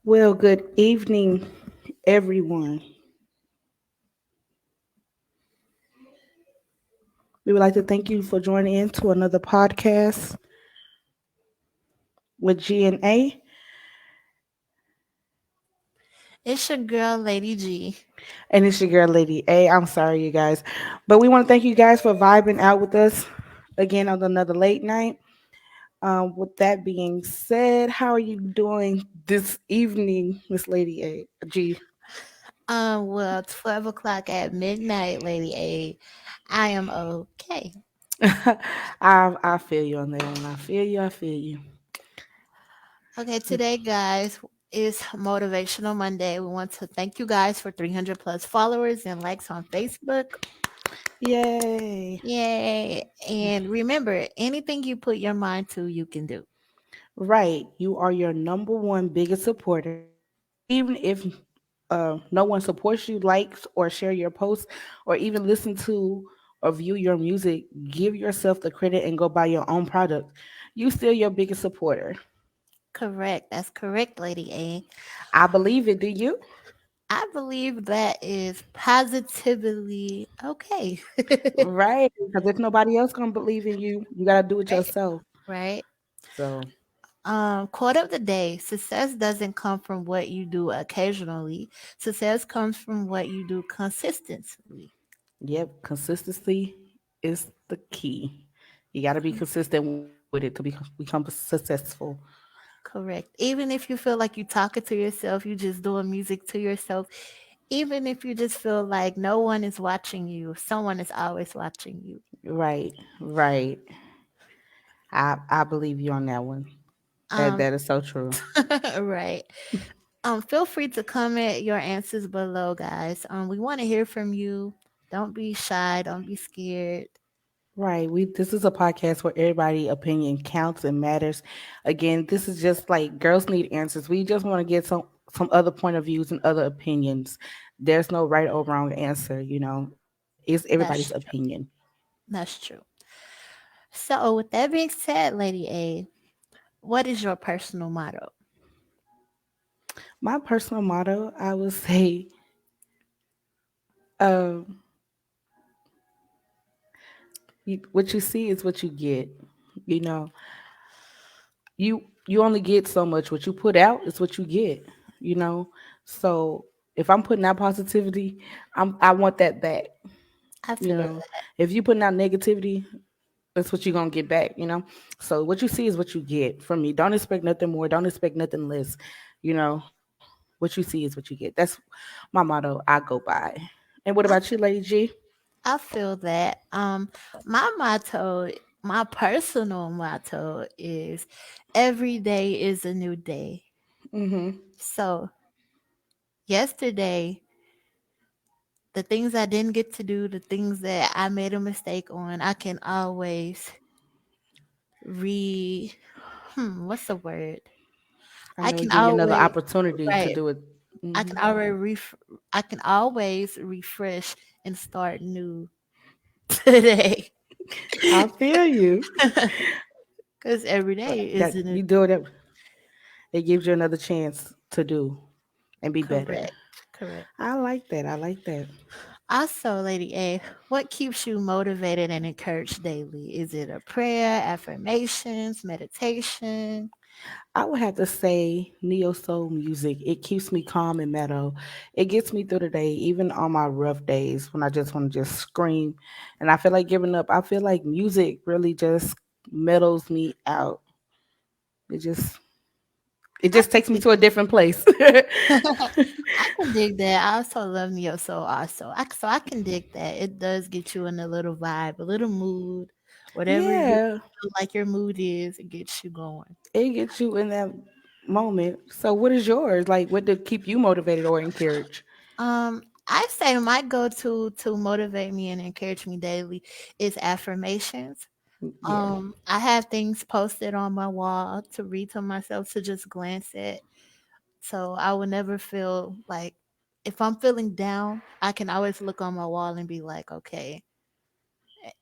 Well, good evening, everyone. We would like to thank you for joining in to another podcast with GNA, It's your girl, Lady G. and it's your girl, Lady A. I'm sorry, you guys, but we want to thank you guys for vibing out with us again on another late night. With that being said, how are you doing this evening, Miss Lady A? G. Well, 12 o'clock at midnight, Lady A. I am okay. I feel you on that one. I feel you. I feel you. Okay, today, guys, is Motivational Monday. We want to thank you guys for 300 plus followers and likes on Facebook. Yay! Yay. And remember, anything you put your mind to, you can do. Right. You are your number one biggest supporter. Even if no one supports you, likes, or share your posts, or even listen to or view your music, give yourself the credit and go buy your own product. You still your biggest supporter. Correct. That's correct, Lady A. I believe it. Do you? I believe that is positively okay. Right. Because if nobody else gonna believe in you, you gotta do it Right. yourself. Right. So Quote of the day: success doesn't come from what you do occasionally. Success comes from what you do consistently. yep, consistency is the key. You gotta be consistent with it to become successful. Correct. Even if you feel like you're talking to yourself, you just doing music to yourself. Even if you just feel like no one is watching you, someone is always watching you. Right, right. I believe you on that one. That Um, that is so true. right. Feel free to comment your answers below, guys. We want to hear from you. Don't be shy. Don't be scared. Right. We this is a podcast where everybody opinion counts and matters. Again, this is just like girls need answers. We just want to get some other point of views and other opinions. There's no right or wrong answer, It's everybody's That's true. opinion. That's true. So, with that being said, Lady A, what is your personal motto? My personal motto, I would say, um, what you see is what you get. You know, you only get so much. What you put out is what you get. You know, so if I'm putting out positivity, I want that back. I You feel know, if you putting out negativity, that's what you're gonna get back. So what you see is what you get from me. Don't expect nothing more. Don't expect nothing less. What you see is what you get. That's my motto. I go by. And what about I, you, Lady G? I feel that. My motto, my personal motto is every day is a new day. Mm-hmm. So, yesterday, the things I didn't get to do, the things that I made a mistake on, I can always re what's the word? I I know we can give you another always opportunity to right. do it. I Hmm. can already I can always refresh and start new today. I feel you. Because every day is That a new you do it. It gives you another chance to do and be better. correct. Correct. I like that. I like that. Also, Lady A, what keeps you motivated and encouraged daily? Is it a prayer, affirmations, meditation? I would have to say neo soul music. It keeps me calm and mellow. It gets me through the day, even on my rough days when I just want to just scream and I feel like giving up. I feel like music really just mellows me out. It just it I just can takes me dig to a different place. I can dig that. I also love Neo Soul also. So I can dig that. It does get you in a little vibe, a little mood, whatever you Yeah, feel like your mood is, it gets you going. it gets you in that moment. So what is yours? Like what to keep you motivated or encouraged? I say my go-to to motivate me and encourage me daily is affirmations. Yeah. I have things posted on my wall to read to myself to just glance at. So I will never feel like if I'm feeling down, I can always look on my wall and be like, okay,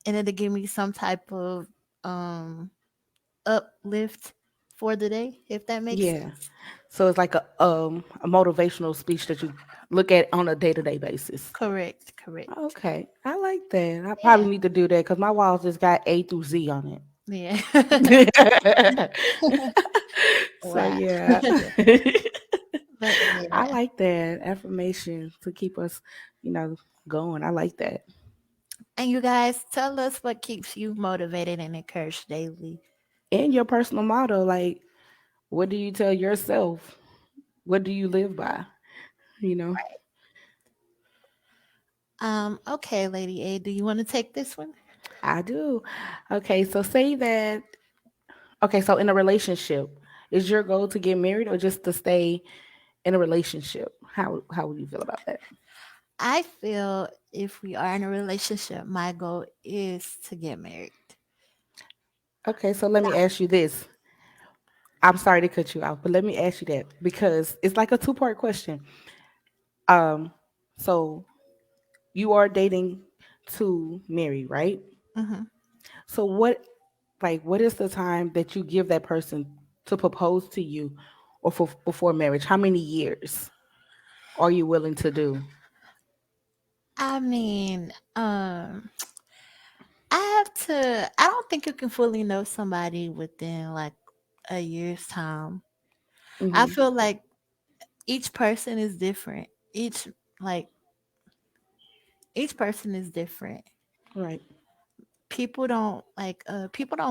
and it'll give me some type of um uplift. for the day, if that makes Yeah. sense. So it's like a motivational speech that you look at on a day-to-day basis. Correct, correct. Okay, I like that. I Yeah, probably need to do that because my walls just got A through Z on yeah. it. So Wow. yeah, But I yeah. like that affirmation to keep us, you know, going. I like that. And you guys, tell us what keeps you motivated and encouraged daily. And your personal motto, like, what do you tell yourself? What do you live by? You know, Okay, Lady A, do you want to take this one? I do. Okay, so say that. Okay, so in a relationship, is your goal to get married or just to stay in a relationship? How would you feel about that? I feel if we are in a relationship, my goal is to get married. Okay, so let me ask you this. I'm sorry to cut you off, but let me ask you that because it's like a two-part question. Um, so you are dating to marry, right? Hmm. So what is the time that you give that person to propose to you or for before marriage? How many years are you willing to do? I mean, I have to. I don't think you can fully know somebody within like a year's time. I Hmm. feel like each person is different. Like each person is different. Right. People don't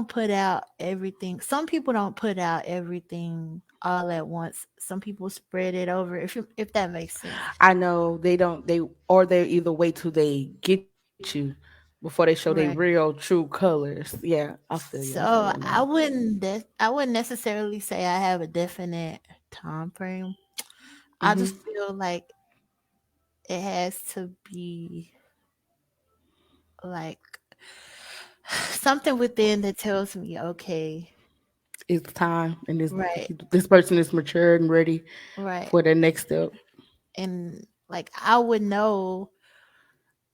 put out everything. Some people don't put out everything all at once. Some people spread it over, if that makes sense. I know they don't they either wait till they get you before they show their real Right. true colors. Yeah, I feel you. I feel you on So that. I wouldn't necessarily say I have a definite time frame. I Hmm. just feel like it has to be like something within that tells me, okay, It's time, and right, this person is mature and ready right. for their next step. And like I would know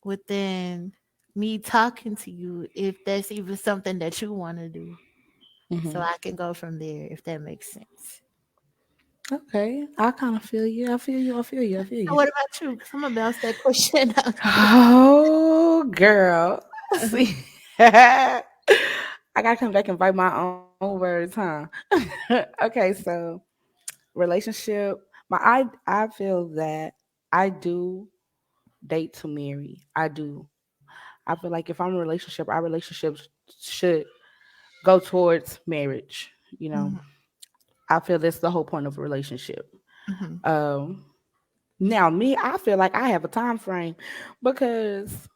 within me talking to you if that's even something that you want to do. So Hmm. I can go from there if that makes sense. Okay, I kind of feel you. I feel you. I feel you. I feel So you. what about you? 'Cause I'm gonna bounce that question out to you. Oh, girl. See, I gotta come back and bite my own words, huh? Okay, so relationship. I feel that I do date to marry. I do. I feel like if I'm in a relationship, our relationships should go towards marriage. You know, Mhm, I feel that's the whole point of a relationship. mhm. Um, Now, me, I feel like I have a time frame because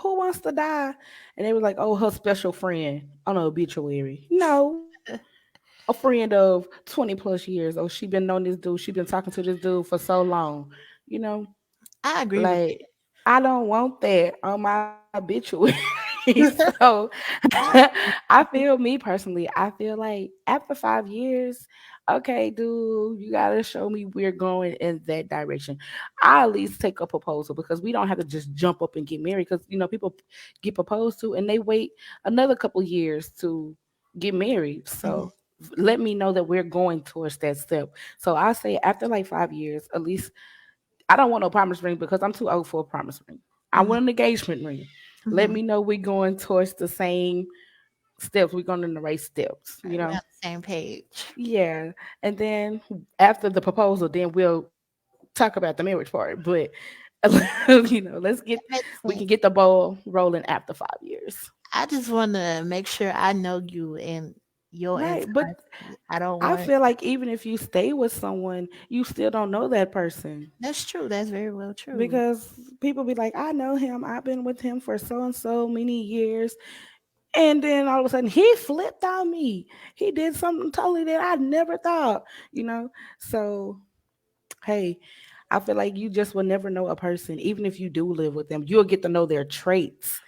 who wants to die? And they were like, oh, her special friend on an obituary. No, a friend of 20 plus years. Oh, she been knowing this dude. She been talking to this dude for so long. You know, I agree with like that. I don't want that on my obituary. So I feel me personally, I feel like after 5 years, okay, dude, you gotta show me we're going in that direction. I at least take a proposal because we don't have to just jump up and get married because people get proposed to and they wait another couple years to get married. Mhm, So let me know that we're going towards that step. So I say after like 5 years, at least I don't want no promise ring because I'm too old for a promise ring. I mhm, want an engagement ring. Let mhm. me know we're going towards the same steps. We're going in the right steps, Right, we're on the same page. Yeah. And then after the proposal, then we'll talk about the marriage part. But we That can get makes the sense. ball rolling after 5 years. I just want to make sure I know you and your Right. But entirety. I don't I want. feel like even if you stay with someone, you still don't know that person. That's true. That's very well true. Because people be like, I know him. I've been with him for so and so many years. And then all of a sudden he flipped on me. He did something totally that I never thought, you know? So, hey, I feel like you just will never know a person, even if you do live with them. You'll get to know their traits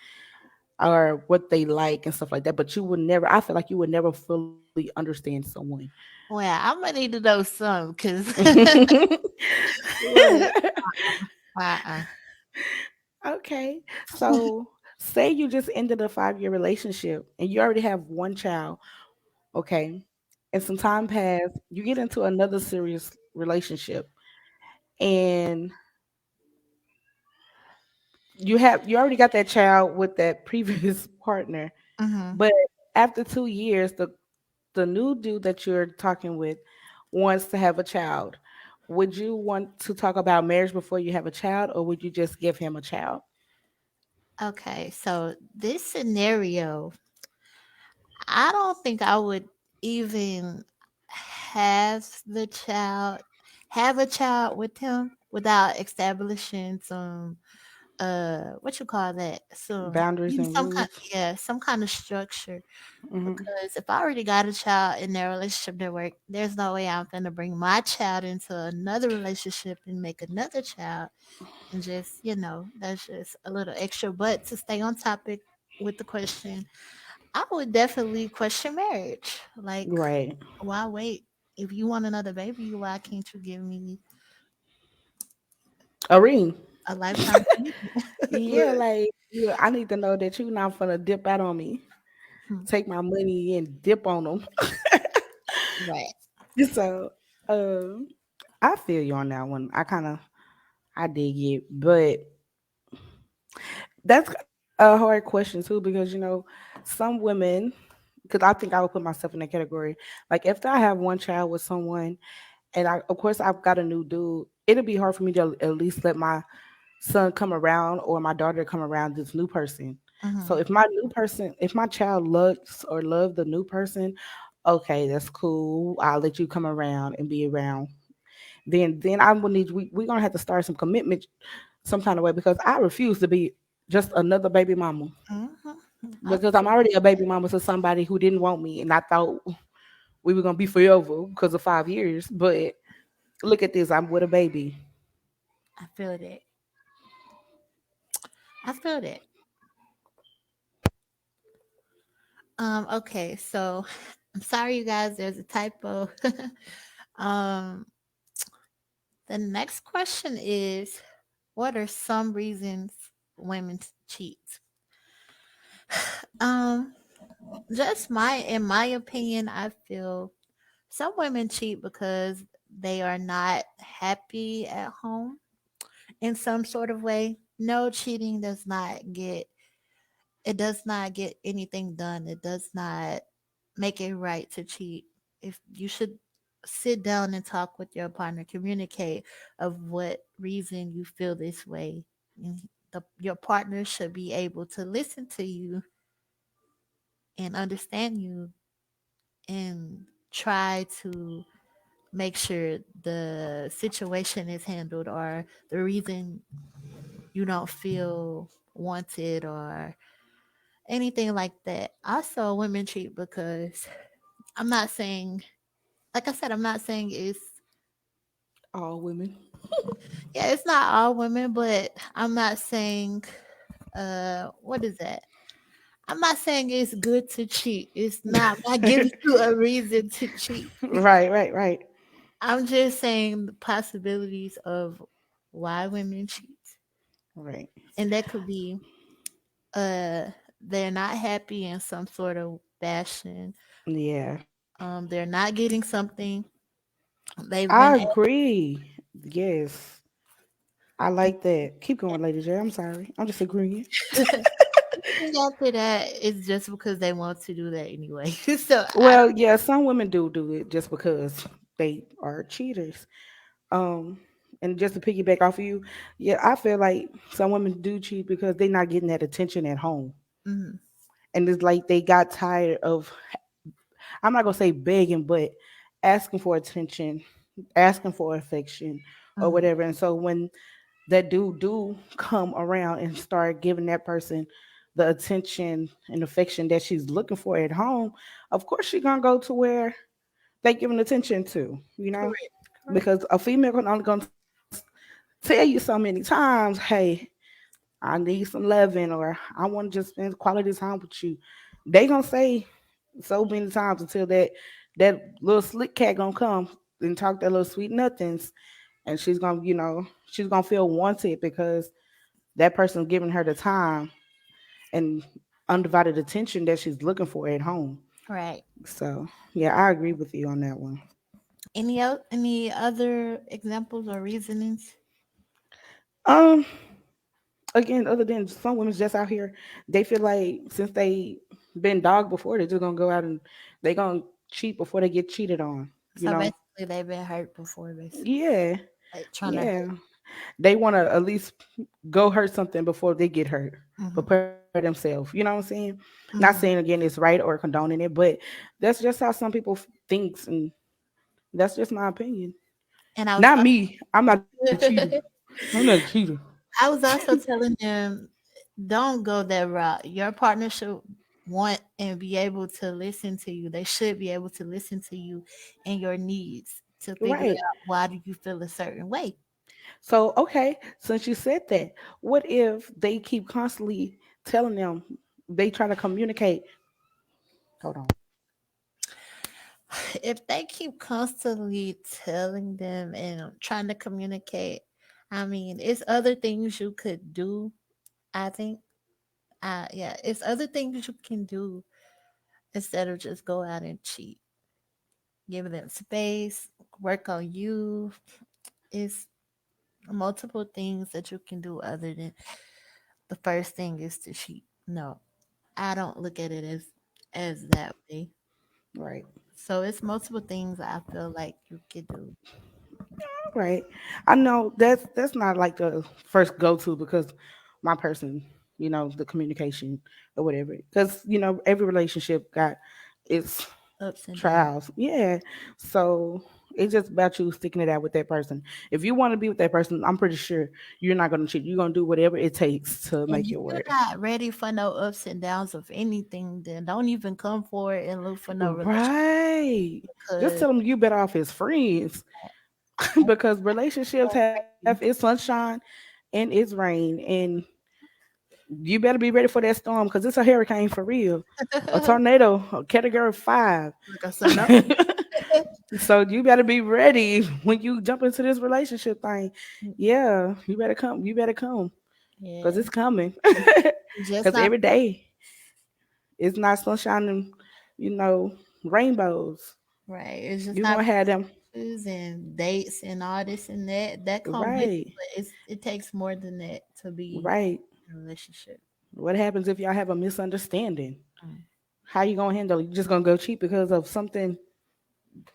or what they like and stuff like that. But you would never, I feel like you would never fully understand someone. Well, I'm gonna need to know some because look, uh-uh. Okay. So, say you just ended a 5-year relationship and you already have one child, okay? and some time pass, you get into another serious relationship, and you already got that child with that previous partner, Mhm. but after 2 years, the new dude that you're talking with wants to have a child. Would you want to talk about marriage before you have a child, or would you just give him a child? Okay, so this scenario, I don't think I would even have the child, have a child with him without establishing some, what you call that? Some, Boundaries and some kind, rules. yeah, some kind of structure. Hmm. Because if I already got a child in their relationship that work, there's no way I'm gonna bring my child into another relationship and make another child, and just, that's just a little extra. But to stay on topic with the question, I would definitely question marriage. Like, Right. why wait? If you want another baby, why can't you give me A ring. a lifetime commitment? Yeah, Look. like I need to know that you're not gonna dip out on me, Hmm. take my money and dip on them. Right. So, um, I feel you on that one. I dig it, but that's a hard question too because some women, because I think I would put myself in that category. Like if I have one child with someone, and of course I've got a new dude, it'll be hard for me to at least let my son come around or my daughter come around this new person. So Hmm. if my child looks or love the new person, okay, that's cool. I'll let you come around and be around. Then I will need we're gonna have to start some commitment some kind of way because I refuse to be just another baby mama. Hmm. I Because I'm feel already a baby mama to somebody who didn't want me and I thought we were gonna be forever because of 5 years. But look at this, I'm with a baby. I feel that. I feel that. Okay, so I'm sorry you guys, there's a typo. um the next question is, what are some reasons women cheat? Um just my in my opinion, I feel some women cheat because they are not happy at home in some sort of way. No, cheating does not get anything done. It does not make it right to cheat. If you should sit down and talk with your partner, communicate of what reason you feel this way. And your partner should be able to listen to you and understand you and try to make sure the situation is handled or the reason you don't feel wanted or anything like that. Also, women cheat because I'm not saying, like I said, I'm not saying it's, All women. yeah, it's not all women, but I'm not saying, what is that? I'm not saying it's good to cheat. It's not. I'm not giving you a reason to cheat. Right, right, right, I'm just saying the possibilities of why women cheat, right. and that could be, uh, they're not happy in some sort of fashion. Yeah, They're not getting something they've I been. agree. Yes, I like that. Keep going, Lady J. I'm sorry. I'm just agreeing. Anything after that is just because they want to do that anyway. So I Well, yeah, some women do it just because they are cheaters. Um, and just to piggyback off of you, yeah, I feel like some women do cheat because they're not getting that attention at home, don't. Mhm, and it's like they got tired of. I'm not gonna say begging, but asking for attention, asking for affection, or mhm, whatever. And so when that dude do come around and start giving that person the attention and affection that she's looking for at home, of course she's gonna go to where they giving attention to, correct, correct. because a female can only gonna tell you so many times, hey, I need some loving, or I want to just spend quality time with you. They gonna say so many times until that little slick cat gonna come and talk that little sweet nothings, and she's gonna feel wanted because that person's giving her the time and undivided attention that she's looking for at home. Right. So yeah, I agree with you on that one. Any other examples or reasonings? Um, Again, other than some women's just out here, they feel like since they been dogged before, they're just gonna go out and they gonna cheat before they get cheated on. You So know? basically, they've been hurt before, basically, Yeah, like trying to yeah. hurt. They want to at least go hurt something before they get hurt. Hmm. Prepare themselves. You know what I'm saying? Not saying Hmm. again it's right or condoning it, but that's just how some people thinks, and that's just my opinion. And I was, Not me. I'm not a cheater. I'm not a cheater. I was also telling them, don't go that route. Your partner should want and be able to listen to you. They should be able to listen to you and your needs to figure Right. out why do you feel a certain way. So, okay, since you said that, what if they keep constantly telling them, they try to communicate? Hold on. If they keep constantly telling them and trying to communicate, I mean, it's other things you could do. I think, yeah, it's other things you can do instead of just go out and cheat. Give them space, work on you. It's multiple things that you can do other than the first thing is to cheat. No, I don't look at it as that way. Right. So it's multiple things I feel like you could do. Right. I know that's not like the first go to because my person, the communication or whatever. Because every relationship got its Ups and downs. trials. Yeah. So it's just about you sticking it out with that person. If you want to be with that person, I'm pretty sure you're not gonna cheat. You're gonna do whatever it takes to And make if it you're work. not ready for no ups and downs of anything, then don't even come forward and look for no relationship Right. Just because tell them you better off as friends because relationships that's have its crazy. sunshine and its rain, and you better be ready for that storm because it's a hurricane for real, a tornado, a category 5. Like I said, no. So you better be ready when you jump into this relationship thing. Mm-mm. Yeah, you better come. You better come because Yeah, it's coming. it's just Because not every day it's not sunshine and you know rainbows. right. It's just You're not gonna have them pictures and dates and all this and that. That come with it, right, but it takes more than that to be right. in a relationship. What happens if y'all have a misunderstanding? Mm. How you gonna handle it? You just gonna go cheat because of something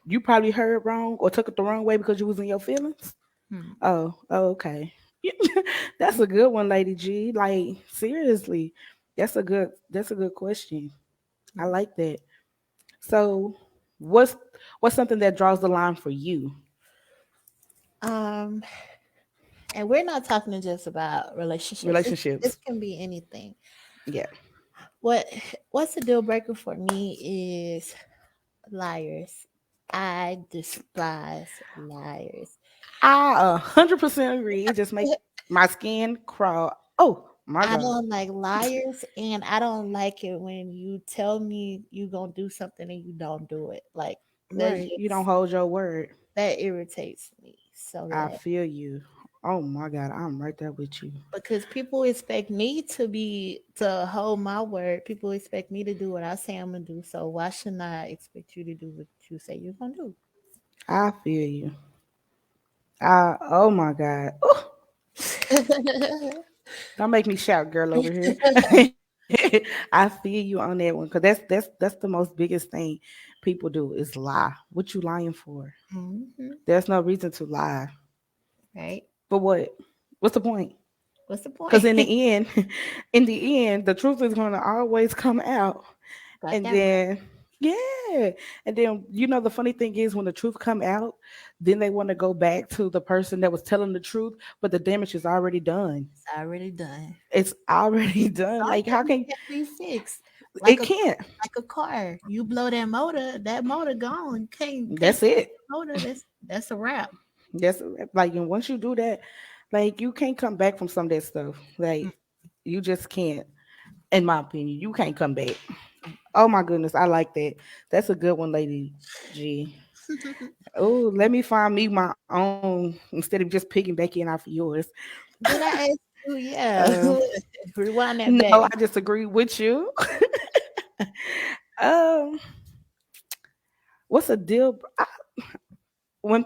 you probably heard wrong or took it the wrong way because you was in your feelings? Hmm. Oh, okay. That's a good one, Lady G. Like seriously, that's a good question. I Hmm. like that. So, what's what's something that draws the line for you? Um, and we're not talking just about relationships. This Relationships. can be anything. Yeah. What what's a deal breaker for me is liars. I despise liars. I 100% agree. It just make my skin crawl. Oh my I god. don't like liars, and I don't like it when you tell me you gonna do something and you don't do it. Like that's Right. You don't just hold your word. that irritates me so I bad feel you. Oh my god, I'm right there with you. because people expect me to hold my word. People expect me to do what I say I'm gonna do. So why shouldn't I expect you to do what you say you're gonna do? I feel you. Oh my god. Ooh, don't make me shout, girl, over here. I feel you on that one because that's the most biggest thing people do is lie. What you lying for? Hmm. There's no reason to lie. Right? But what? What's the point? What's the point? Because in the end, in the end, the truth is going to always come out. Got And that right. then, yeah, and then the funny thing is when the truth come out, then they want to go back to the person that was telling the truth, but the damage is already done. It's already done. It's already done. Like how Something can can be fixed. it Like a can't? like a car. You blow that motor gone. Can't That's fix it. the motor. That's a wrap. That's like, and once you do that, like you can't come back from some of that stuff. Like you just can't. In my opinion, you can't come back. Oh my goodness, I like that. That's a good one, Lady G. Oh, let me find me my own instead of just piggybacking off of yours. Did I ask you? Yeah. Uh, Rewind that no, back. I just agree with you. Um, what's a when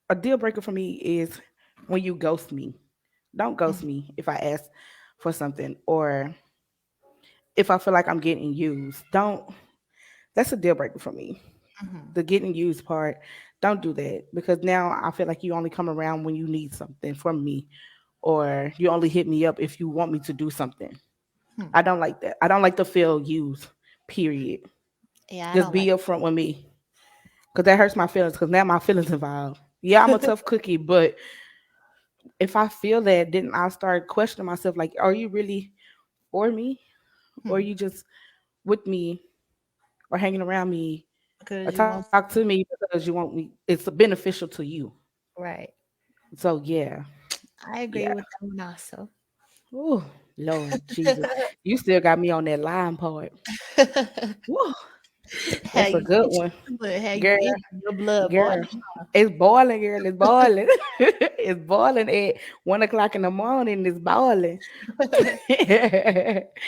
a deal breaker for me is when you ghost me. Don't ghost me if I ask for something or if I feel like I'm getting used. Don't. That's a deal breaker for me. Mm-hmm. The getting used part. Don't do that because now I feel like you only come around when you need something from me, or you only hit me up if you want me to do something. Hmm. I don't like that. I don't like to feel used. Period. Yeah, I Just don't be like upfront with me because that hurts my feelings. Because now my feelings involved. Yeah, I'm a it. tough cookie, but if I feel that, then I start questioning myself. Like, are you really for me, or are Hmm. you just with me, or hanging around me, or Because you talk want to me because you want me? It's beneficial to you. right. So yeah, I agree yeah. with that one also. Oh Lord Jesus, you still got me on that line part. Woo, How that's a you good itching, one, but how you girl. itching, your blood boiling. Girl, it's boiling, girl. It's boiling. It's boiling at 1 o'clock in the morning. It's boiling.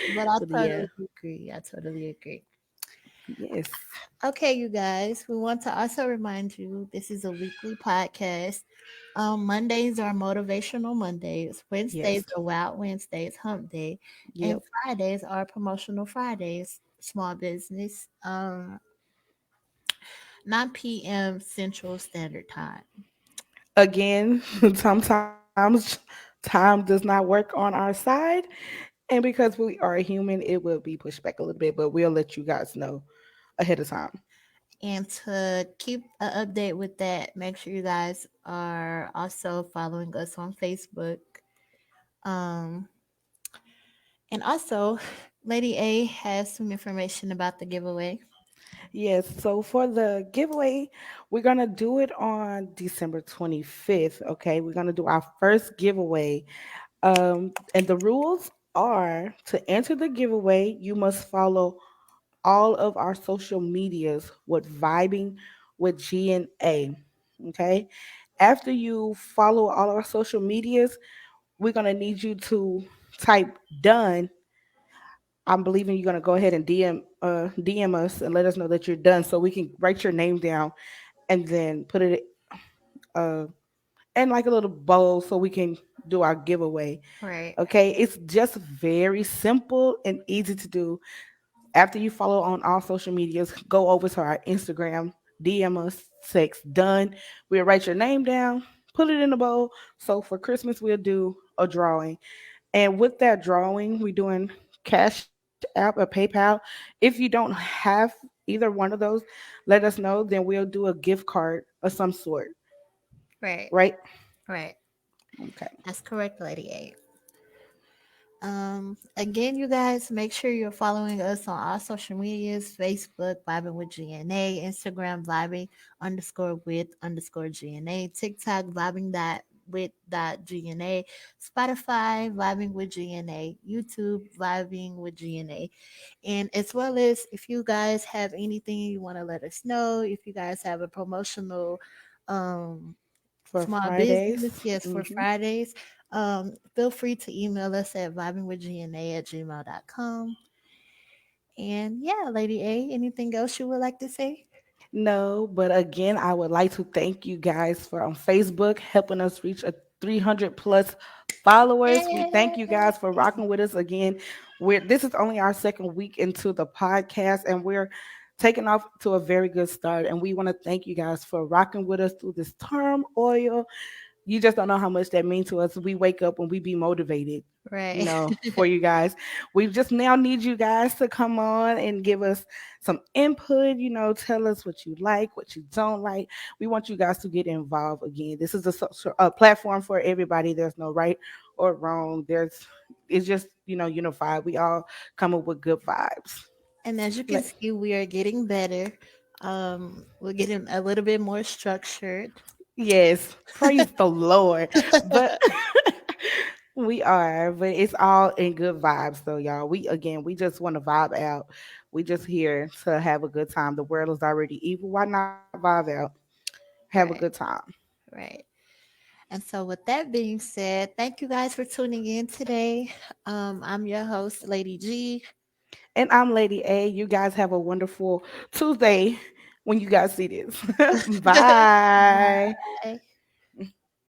But I But yeah, totally agree. I totally agree. yes, Okay, you guys, we want to also remind you this is a weekly podcast. Mondays are motivational Mondays, Wednesdays yes, are Wild Wednesdays, Hump Day, and yep. Fridays are promotional Fridays, small business, 9 p.m. Central Standard Time. Again, sometimes time does not work on our side, and because we are human, it will be pushed back a little bit. But we'll let you guys know ahead of time. And to keep an update with that, make sure you guys are also following us on Facebook. Um, and also, Lady A has some information about the giveaway. Yes, so for the giveaway, we're gonna do it on December 25th. Okay, we're gonna do our first giveaway. And the rules are to enter the giveaway, you must follow all of our social medias with Vibing with GNA. Okay, after you follow all our social medias, we're gonna need you to type done. I'm believing you're gonna go ahead and DM us and let us know that you're done, so we can write your name down and then put it uh in like a little bowl so we can do our giveaway. Right, Okay, it's just very simple and easy to do. After you follow on all social medias, go over to our Instagram, DM us, sex done. We'll write your name down, put it in a bowl. So for Christmas, we'll do a drawing. And with that drawing, we're doing Cash App or PayPal. If you don't have either one of those, let us know. Then we'll do a gift card of some sort, right, right? right. Okay. That's correct, Lady A. Again, you guys, make sure you're following us on all social medias: Facebook, Vibing with GNA, Instagram, Vibing underscore with underscore GNA, TikTok, Vibing dot with dot GNA, Spotify, Vibing with GNA, YouTube, Vibing with GNA. And as well as if you guys have anything you want to let us know, if you guys have a promotional um For small Fridays. business, yes, for Hmm. Fridays. Feel free to email us at vibingwithgna@gmail.com. And yeah, Lady A, anything else you would like to say? No, but again, I would like to thank you guys for on Facebook helping us reach a 300 plus followers. We thank you Yay! guys for rocking with us again. We're This is only our second week into the podcast, and we're taking off to a very good start. And we want to thank you guys for rocking with us through this turmoil. You just don't know how much that means to us. We wake up and we be motivated, Right. for you guys. We just now need you guys to come on and give us some input, tell us what you like, what you don't like. We want you guys to get involved again. This is a platform for everybody. There's no right or wrong. It's just, unified. We all come up with good vibes. And as you can Like, see, we are getting better. We're getting a little bit more structured. yes, praise the Lord. But we are, but it's all in good vibes though, y'all. We just want to vibe out. We just here to have a good time. The world is already evil. Why not vibe out? Have a good Right, time. right. And so, with that being said, thank you guys for tuning in today. I'm your host, Lady G. And I'm Lady A. You guys have a wonderful Tuesday when you guys see this. Bye. Bye.